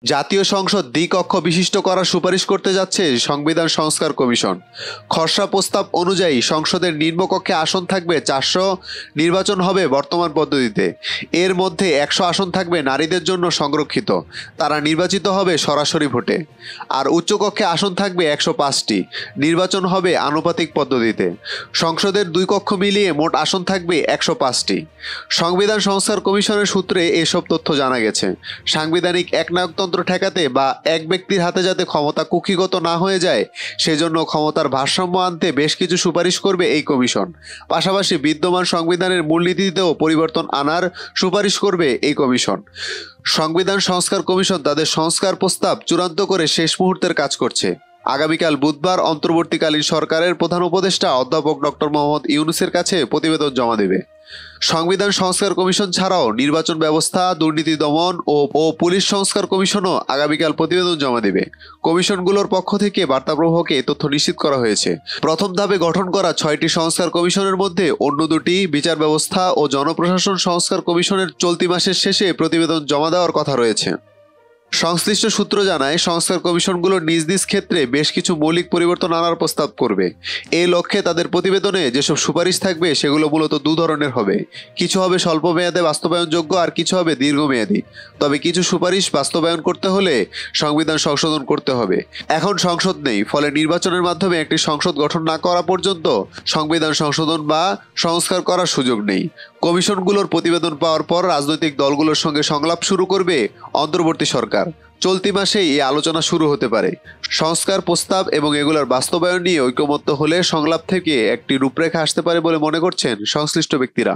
জাতীয় সংসদ দ্বিকক্ষ বিশিষ্ট করার সুপারিশ করতে যাচ্ছে সংবিধান সংস্কার কমিশন। খসড়া প্রস্তাব অনুযায়ী সংসদের নিম্নকক্ষে আসন থাকবে 400, নির্বাচন হবে বর্তমান পদ্ধতিতে। এর মধ্যে 100 আসন থাকবে নারীদের জন্য সংরক্ষিত, তারা নির্বাচিত হবে সরাসরি ভোটে। আর উচ্চকক্ষে আসন থাকবে 105টি, নির্বাচন হবে আনুপাতিক পদ্ধতিতে। সংসদের দুই কক্ষ মিলিয়ে মোট আসন থাকবে 105টি। সংবিধান সংস্কার কমিশনের সূত্রে এসব তথ্য জানা গেছে। সাংবিধানিক একনায়কতন্ত্র ঠেকাতে বা এক ব্যক্তির হাতে যাতে ক্ষমতা কুক্ষিগত না হয়ে যায়, সেজন্য ক্ষমতার ভারসাম্য আনতে বেশ কিছু সুপারিশ করবে এই কমিশন। পাশাপাশি বিদ্যমান সংবিধানের মূলনীতিতেও পরিবর্তন আনার সুপারিশ করবে এই কমিশন। সংবিধান সংস্কার কমিশন তাদের সংস্কার প্রস্তাব চূড়ান্ত করে শেষ মুহূর্তের কাজ করছে। আগামীকাল বুধবার অন্তর্বর্তীকালীন সরকারের প্রধান উপদেষ্টা অধ্যাপক ডক্টর মোহাম্মদ ইউনূসের কাছে প্রতিবেদন জমা দেবে। সংবিধান সংস্কার কমিশন ছাড়াও নির্বাচন ব্যবস্থা, দুর্নীতি দমন ও পুলিশ সংস্কার কমিশনও আগামীকাল প্রতিবেদন জমা দেবে। কমিশনগুলোর পক্ষ থেকে বার্তা প্রবাহকে তথ্য নিশ্চিত করা হয়েছে। প্রথম ধাপে গঠন করা 6টি সংস্কার কমিশনের মধ্যে অন্য দুটি, বিচার ব্যবস্থা ও জনপ্রশাসন সংস্কার কমিশনের চলতি মাসের শেষে প্রতিবেদন জমা দেওয়ার কথা রয়েছে। সংশ্লিষ্ট সূত্র জানায়, সংস্কার কমিশনগুলো নিজ নিজ ক্ষেত্রে বেশ কিছু মৌলিক পরিবর্তন আনার প্রস্তাব করবে। এই লক্ষ্যে তাদের প্রতিবেদনে যেসব সুপারিশ থাকবে সেগুলো মূলত দু ধরনের হবে। কিছু হবে স্বল্প মেয়াদে বাস্তবায়নযোগ্য, আর কিছু হবে দীর্ঘমেয়াদী। তবে কিছু সুপারিশ বাস্তবায়ন করতে হলে সংবিধান সংশোধন করতে হবে। এখন সংসদ নেই, ফলে নির্বাচনের মাধ্যমে একটি সংসদ গঠন না করা পর্যন্ত সংবিধান সংশোধন বা সংস্কার করার সুযোগ নেই। কমিশনগুলোর প্রতিবেদন পাওয়ার পর রাজনৈতিক দলগুলোর সঙ্গে সংলাপ শুরু করবে অন্তর্বর্তী সরকার। চলতি মাসেই এই আলোচনা শুরু হতে পারে। সংস্কার প্রস্তাব এবং এগুলোর বাস্তবায়ন নিয়ে ঐকমত্য হলে সংলাপ থেকে একটি রূপরেখা আসতে পারে বলে মনে করছেন সংশ্লিষ্ট ব্যক্তিরা।